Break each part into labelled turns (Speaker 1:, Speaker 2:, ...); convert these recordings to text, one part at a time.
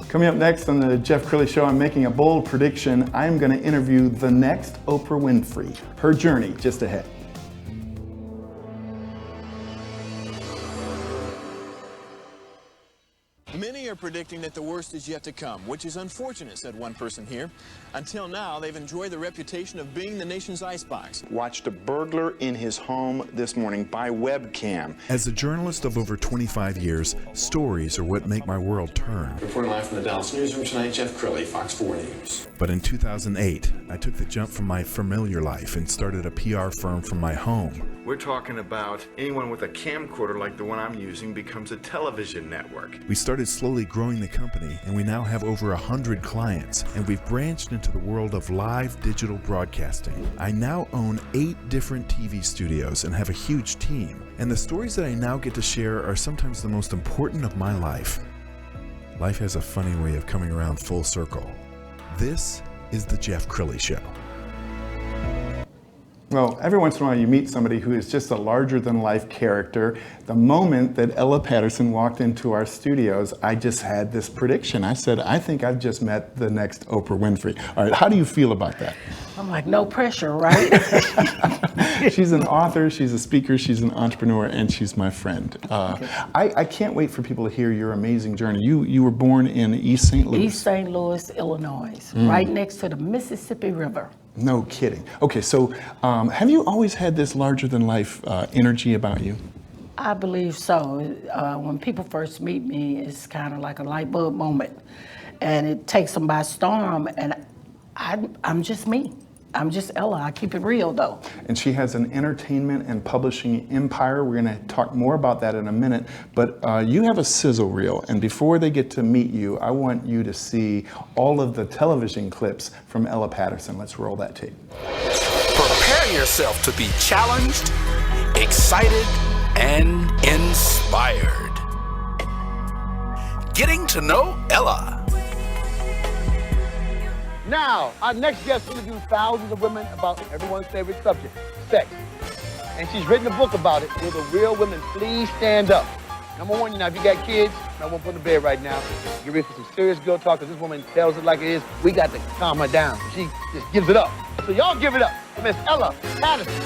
Speaker 1: Coming up next on the Jeff Crilley Show, I'm making a bold prediction. I'm going to interview the next Oprah Winfrey. Her journey just ahead.
Speaker 2: Many are predicting that the worst is yet to come, which is unfortunate, said one person here. Until now, they've enjoyed the reputation of being the nation's icebox.
Speaker 3: Watched a burglar in his home this morning by webcam.
Speaker 4: As a journalist of over 25 years, stories are what make my world turn.
Speaker 2: Reporting live from the Dallas newsroom tonight, Jeff Crilley, Fox 4 News.
Speaker 4: But in 2008, I took the jump from my familiar life and started a PR firm from my home.
Speaker 3: We're talking about anyone with a camcorder like the one I'm using becomes a television network.
Speaker 4: We started slowly growing the company, and we now have over 100 clients, and we've branched into the world of live digital broadcasting. I now own 8 different TV studios and have a huge team, and the stories that I now get to share are sometimes the most important of my life. Life has a funny way of coming around full circle. This is the Jeff Crilley Show.
Speaker 1: Well, every once in a while you meet somebody who is just a larger-than-life character. The moment that Ella Patterson walked into our studios, I just had this prediction. I said, I think I've just met the next Oprah Winfrey. All right, how do you feel about that?
Speaker 5: I'm like, no pressure, right?
Speaker 1: She's an author, she's a speaker, she's an entrepreneur, and she's my friend. I can't wait for people to hear your amazing journey. You were born in East St. Louis.
Speaker 5: East St. Louis, Illinois, right next to the Mississippi River.
Speaker 1: No kidding. Okay, so have you always had this larger-than-life energy about you?
Speaker 5: I believe so. When people first meet me, it's kind of like a light bulb moment. And it takes them by storm, and I'm just me. I'm just Ella. I keep it real, though.
Speaker 1: And she has an entertainment and publishing empire. We're going to talk more about that in a minute. But you have a sizzle reel, and before they get to meet you, I want you to see all of the television clips from Ella Patterson. Let's roll that tape.
Speaker 6: Prepare yourself to be challenged, excited, and inspired. Getting to know Ella.
Speaker 7: Now, our next guest interviews thousands of women about everyone's favorite subject, sex. And she's written a book about it. Will the real women please stand up? Number one, if you got kids, I won't put in the bed right now. Get ready for some serious girl talk, because this woman tells it like it is. We got to calm her down. She just gives it up. So y'all give it up for Miss Ella Patterson.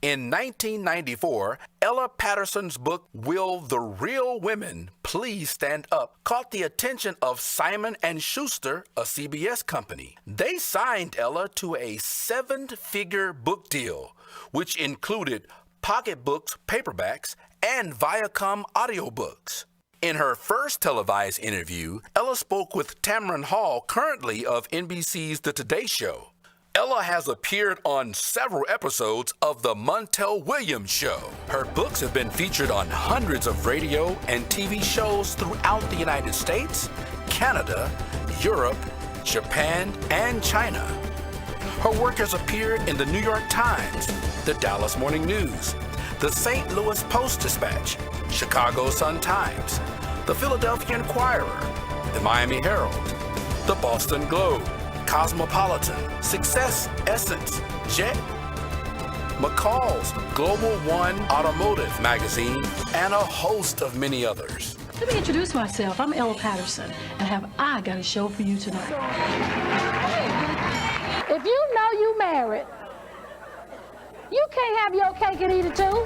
Speaker 6: In 1994, Ella Patterson's book, Will the Real Women Please Stand Up, caught the attention of Simon & Schuster, a CBS company. They signed Ella to a 7-figure book deal, which included pocketbooks, paperbacks, and Viacom audiobooks. In her first televised interview, Ella spoke with Tamron Hall, currently of NBC's The Today Show. Ella has appeared on several episodes of The Montel Williams Show. Her books have been featured on hundreds of radio and TV shows throughout the United States, Canada, Europe, Japan, and China. Her work has appeared in the New York Times, the Dallas Morning News, the St. Louis Post-Dispatch, Chicago Sun-Times, the Philadelphia Inquirer, the Miami Herald, the Boston Globe, Cosmopolitan, Success, Essence, Jet, McCall's, Global One Automotive Magazine, and a host of many others.
Speaker 8: Let me introduce myself. I'm Ella Patterson, and I got a show for you tonight.
Speaker 5: If you know you married, you can't have your cake and eat it too.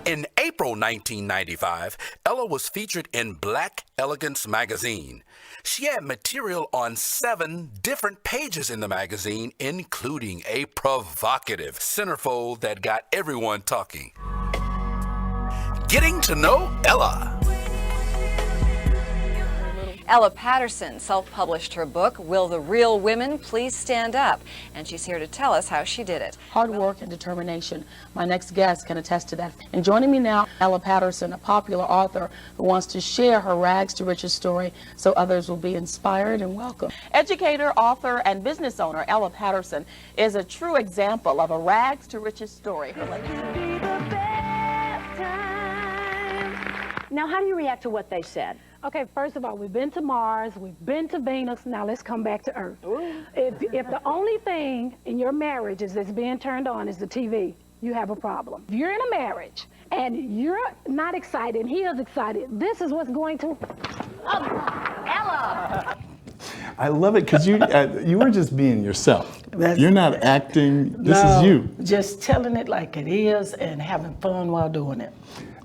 Speaker 6: In April 1995, Ella was featured in Black Elegance magazine. She had material on 7 different pages in the magazine, including a provocative centerfold that got everyone talking. Getting to know Ella.
Speaker 9: Ella Patterson self-published her book, Will the Real Women Please Stand Up? And she's here to tell us how she did it.
Speaker 5: Hard work and determination. My next guest can attest to that. And joining me now, Ella Patterson, a popular author who wants to share her rags to riches story so others will be inspired and welcome. Educator, author, and business owner Ella Patterson is a true example of a rags to riches story.
Speaker 10: Now, how do you react to what they said?
Speaker 8: Okay, first of all, we've been to Mars, we've been to Venus, now let's come back to Earth. If the only thing in your marriage that's being turned on is the TV, you have a problem. If you're in a marriage and you're not excited and he is excited, this is what's going to... Ella!
Speaker 1: I love it because you were just being yourself. You're not acting, this is you.
Speaker 5: Just telling it like it is and having fun while doing it.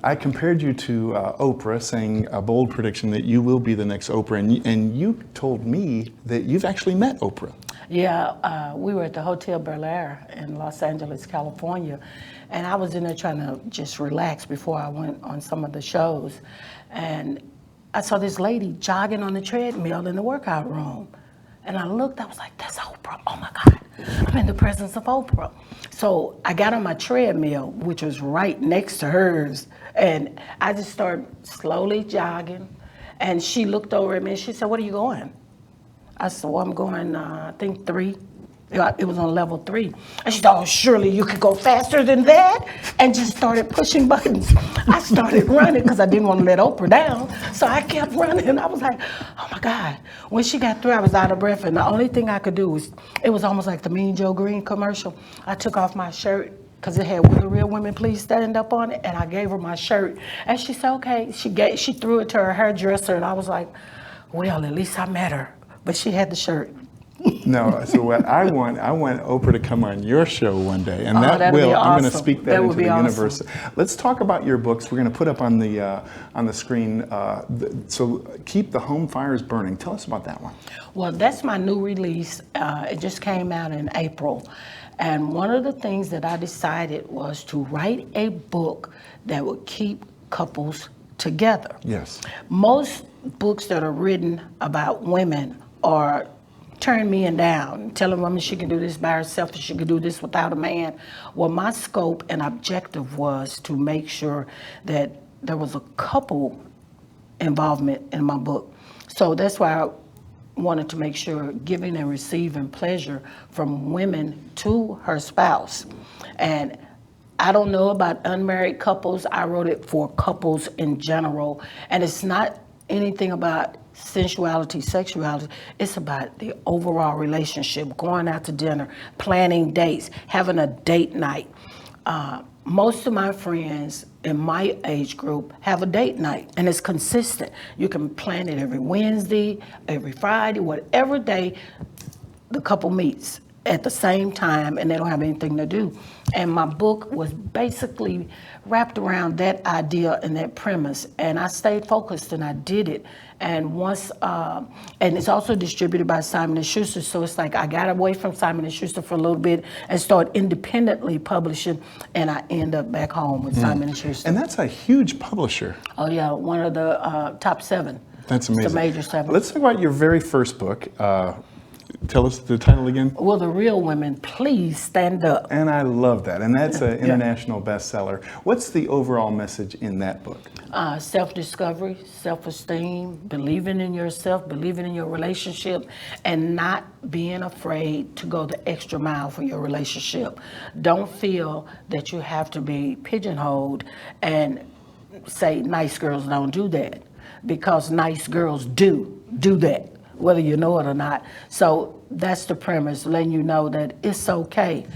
Speaker 1: I compared you to Oprah, saying a bold prediction that you will be the next Oprah, and you told me that you've actually met Oprah.
Speaker 5: Yeah, we were at the Hotel Bel Air in Los Angeles, California, and I was in there trying to just relax before I went on some of the shows, and I saw this lady jogging on the treadmill in the workout room. And I looked, I was like, that's Oprah. Oh my God, I'm in the presence of Oprah. So I got on my treadmill, which was right next to hers. And I just started slowly jogging. And she looked over at me and she said, where are you going? I said, well, I'm going, I think 3. It was on level 3. And she thought, oh, surely you could go faster than that? And just started pushing buttons. I started running because I didn't want to let Oprah down. So I kept running. I was like, oh my God. When she got through, I was out of breath. And the only thing I could do was, it was almost like the Mean Joe Green commercial. I took off my shirt because it had "Will the Real Women Please Stand Up" on it. And I gave her my shirt. And she said, okay. She threw it to her hairdresser. And I was like, well, at least I met her. But she had the shirt.
Speaker 1: No, so what I want Oprah to come on your show one day, and
Speaker 5: that'd be awesome.
Speaker 1: I'm going to speak that into the universe.
Speaker 5: Awesome.
Speaker 1: Let's talk about your books. We're going to put up on the screen. So Keep the Home Fires Burning. Tell us about that one.
Speaker 5: Well, that's my new release. It just came out in April. And one of the things that I decided was to write a book that would keep couples together.
Speaker 1: Yes.
Speaker 5: Most books that are written about women are turn men down, telling women she can do this by herself, she can do this without a man. Well, my scope and objective was to make sure that there was a couple involvement in my book. So that's why I wanted to make sure giving and receiving pleasure from women to her spouse. And I don't know about unmarried couples. I wrote it for couples in general. And it's not anything about sensuality, sexuality. It's about the overall relationship, going out to dinner, planning dates, having a date night. Most of my friends in my age group have a date night, and it's consistent. You can plan it every Wednesday, every Friday, whatever day the couple meets at the same time, and they don't have anything to do. And my book was basically wrapped around that idea and that premise, and I stayed focused and I did it. And once, and it's also distributed by Simon & Schuster, so it's like I got away from Simon & Schuster for a little bit and started independently publishing, and I end up back home with Simon & Schuster.
Speaker 1: And that's a huge publisher.
Speaker 5: Oh yeah, one of the top 7.
Speaker 1: That's amazing.
Speaker 5: It's the major 7.
Speaker 1: Let's talk about your very first book. Tell us the title again.
Speaker 5: Will the Real Women Please Stand Up?
Speaker 1: And I love that. And that's an international bestseller. What's the overall message in that book?
Speaker 5: Self-discovery, self-esteem, believing in yourself, believing in your relationship, and not being afraid to go the extra mile for your relationship. Don't feel that you have to be pigeonholed and say nice girls don't do that, because nice girls do that, whether you know it or not. So that's the premise, letting you know that it's okay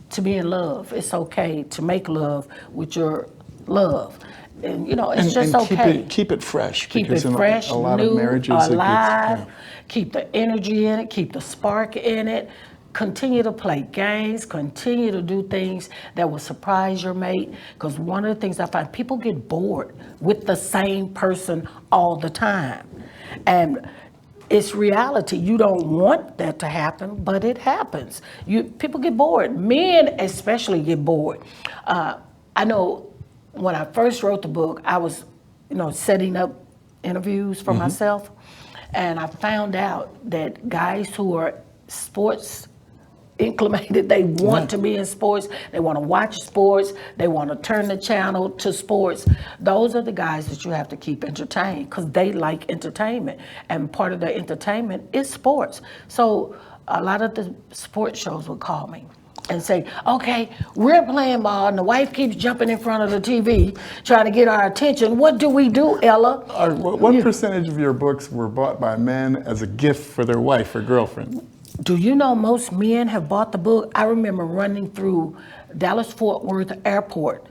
Speaker 5: to be in love. It's okay to make love with your love. And you know, it's just okay.
Speaker 1: Keep it fresh.
Speaker 5: Keep
Speaker 1: because
Speaker 5: it fresh,
Speaker 1: a lot
Speaker 5: new,
Speaker 1: of marriages,
Speaker 5: alive. Keep the energy in it. Keep the spark in it. Continue to play games. Continue to do things that will surprise your mate. Because one of the things I find, people get bored with the same person all the time. And it's reality. You don't want that to happen, but it happens. People get bored. Men especially get bored. I know when I first wrote the book, I was, setting up interviews for myself, and I found out that guys who are sports inclinated, they want to be in sports, they want to watch sports, they want to turn the channel to sports. Those are the guys that you have to keep entertained, because they like entertainment, and part of their entertainment is sports. So a lot of the sports shows would call me.
Speaker 10: and say, okay, we're playing ball and the wife keeps jumping in front of the TV trying to get our attention. What do we do, Ella?
Speaker 1: What percentage of your books were bought by men as a gift for their wife or girlfriend?
Speaker 10: Do you know most men have bought the book? I remember running through Dallas-Fort Worth Airport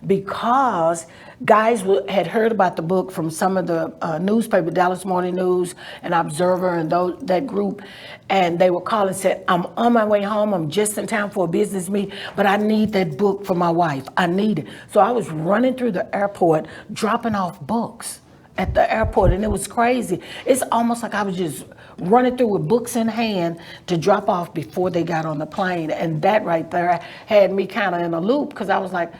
Speaker 10: because guys had heard about the book from some of the newspaper, Dallas Morning News and Observer and that group, and they were calling and said, I'm on my way home, I'm just in town for a business meeting, but I need that book for my wife, I need it. So I was running through the airport, dropping off books at the airport, and it was crazy. It's almost like I was just running through with books in hand to drop off before they got on the plane, and that right there had me kind of in a loop because I was like,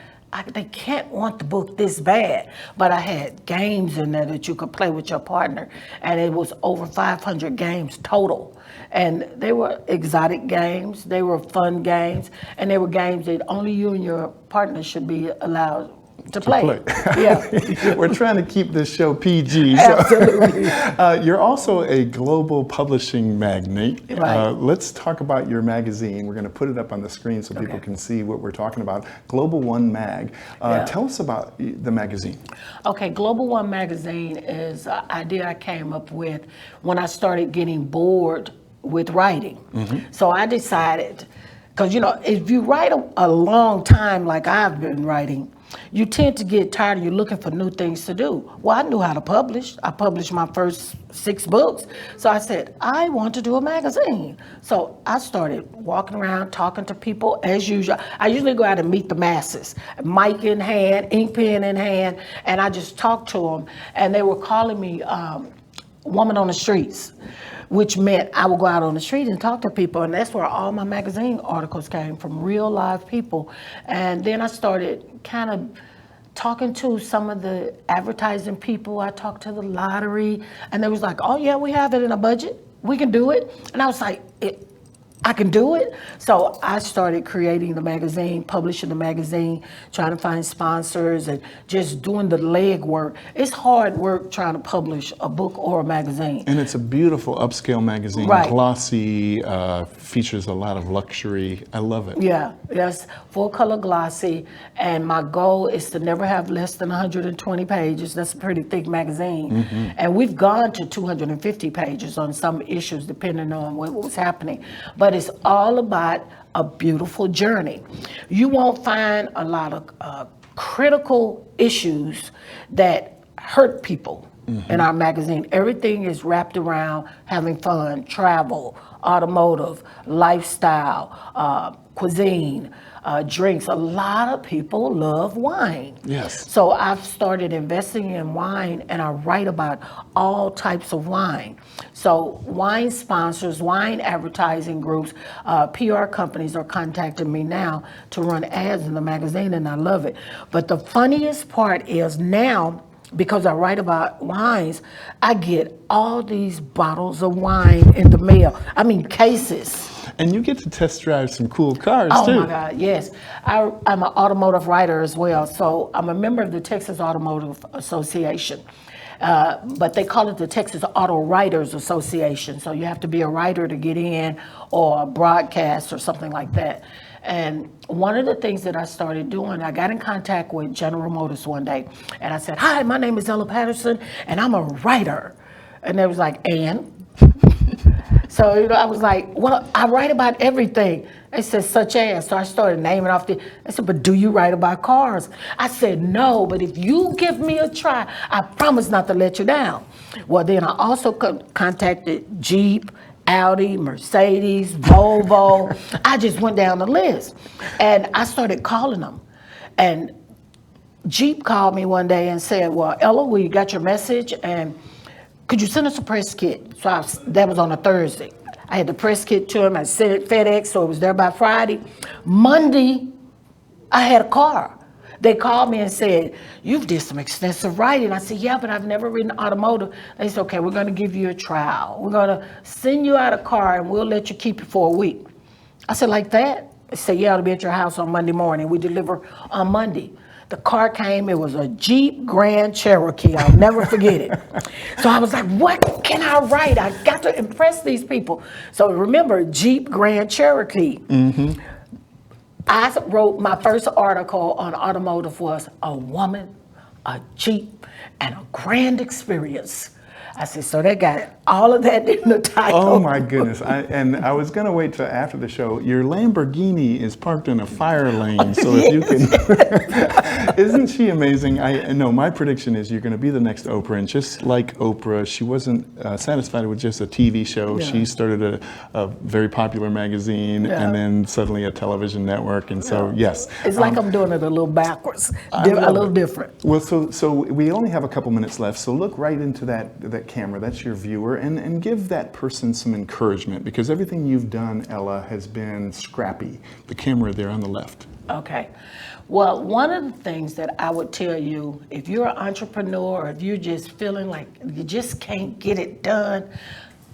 Speaker 10: they can't want the book this bad. But I had games in there that you could play with your partner, and it was over 500 games total. And they were exotic games, they were fun games, and they were games that only you and your partner should be allowed to play. Yeah.
Speaker 1: We're trying to keep this show PG.
Speaker 10: Absolutely.
Speaker 1: You're also a global publishing magnate.
Speaker 10: Right.
Speaker 1: Let's talk about your magazine. We're going to put it up on the screen so people can see what we're talking about. Global One Mag. Tell us about the magazine.
Speaker 10: Okay, Global One Magazine is an idea I came up with when I started getting bored with writing. Mm-hmm. So I decided, because if you write a long time like I've been writing, you tend to get tired and you're looking for new things to do. Well, I knew how to publish. I published my first 6 books. So I said, I want to do a magazine. So I started walking around, talking to people as usual. I usually go out and meet the masses, mic in hand, ink pen in hand, and I just talked to them. And they were calling me woman on the streets, which meant I would go out on the street and talk to people, and that's where all my magazine articles came from, real live people. And then I started kind of talking to some of the advertising people. I talked to the lottery, and they was like, oh yeah, we have it in a budget, we can do it. And I was like, I can do it. So I started creating the magazine, publishing the magazine, trying to find sponsors and just doing the legwork. It's hard work trying to publish a book or a magazine.
Speaker 1: And it's a beautiful upscale magazine,
Speaker 10: right.
Speaker 1: Glossy, features a lot of luxury. I love it.
Speaker 10: Yeah, yes, full color glossy. And my goal is to never have less than 120 pages. That's a pretty thick magazine. Mm-hmm. And we've gone to 250 pages on some issues depending on what was happening. But it's all about a beautiful journey. You won't find a lot of critical issues that hurt people in our magazine. Everything is wrapped around having fun, travel, automotive, lifestyle, cuisine, drinks. A lot of people love wine.
Speaker 1: Yes.
Speaker 10: So I've started investing in wine, and I write about all types of wine. So wine sponsors, wine advertising groups, PR companies are contacting me now to run ads in the magazine, and I love it. But the funniest part is now, because I write about wines, I get all these bottles of wine in the mail. I mean, cases.
Speaker 1: And you get to test drive some cool cars, too.
Speaker 10: Oh, my God, yes. I'm an automotive writer as well, so I'm a member of the Texas Automotive Association. But they call it the Texas Auto Writers Association, so you have to be a writer to get in, or a broadcast or something like that. And one of the things that I started doing, I got in contact with General Motors one day, and I said, hi, my name is Ella Patterson, and I'm a writer. And they was like, and? So, I was like, well, I write about everything. They said, such as. So I started naming off I said, but do you write about cars? I said, no, but if you give me a try, I promise not to let you down. Well, then I also contacted Jeep, Audi, Mercedes, Volvo. I just went down the list. And I started calling them. And Jeep called me one day and said, well, Ella, we got your message, and could you send us a press kit? So that was on a Thursday. I had the press kit to him. I sent it FedEx, so it was there by Friday. Monday, I had a car. They called me and said, you've did some extensive writing. I said, yeah, but I've never written automotive. They said, okay, we're going to give you a trial. We're going to send you out a car, and we'll let you keep it for a week. I said, like that? They said, yeah, it'll be at your house on Monday morning. We deliver on Monday. The car came, it was a Jeep Grand Cherokee. I'll never forget it. So I was like, what can I write? I got to impress these people. So remember, Jeep Grand Cherokee. Mm-hmm. I wrote my first article on automotive was a woman, a Jeep, and a grand experience. I said, so they got all of that in the title.
Speaker 1: Oh my goodness. I was going to wait till after the show. Your Lamborghini is parked in a fire lane. So if you can, isn't she amazing? I know my prediction is you're going to be the next Oprah. And just like Oprah, she wasn't satisfied with just a TV show.
Speaker 10: Yeah.
Speaker 1: She started a very popular magazine and then suddenly a television network. And so, yes.
Speaker 10: It's like I'm doing it a little backwards, a little different.
Speaker 1: Well, so we only have a couple minutes left. So look right into that camera. That's your viewer. And give that person some encouragement, because everything you've done, Ella, has been scrappy. The camera there on the left.
Speaker 10: Okay. Well, one of the things that I would tell you, if you're an entrepreneur or if you're just feeling like you just can't get it done,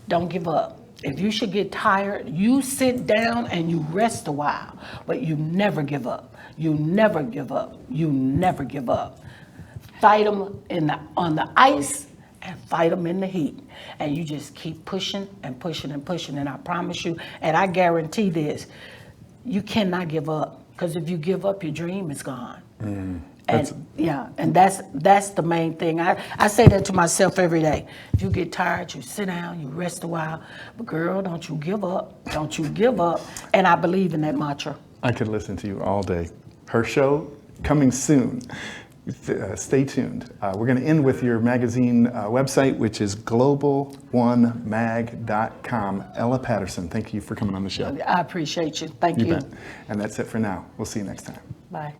Speaker 10: don't give up. If you should get tired, you sit down and you rest a while, but you never give up. You never give up. You never give up. Fight them on the ice and fight them in the heat. And you just keep pushing and pushing and pushing. And I promise you, and I guarantee this, you cannot give up. Because if you give up, your dream is gone. And that's the main thing. I say that to myself every day. If you get tired, you sit down, you rest a while. But girl, don't you give up. Don't you give up. And I believe in that mantra.
Speaker 1: I could listen to you all day. Her show coming soon. Stay tuned. We're going to end with your magazine website, which is global1mag.com. Ella Patterson, thank you for coming on the show.
Speaker 10: I appreciate you. Thank you.
Speaker 1: Bet. And that's it for now. We'll see you next time.
Speaker 10: Bye.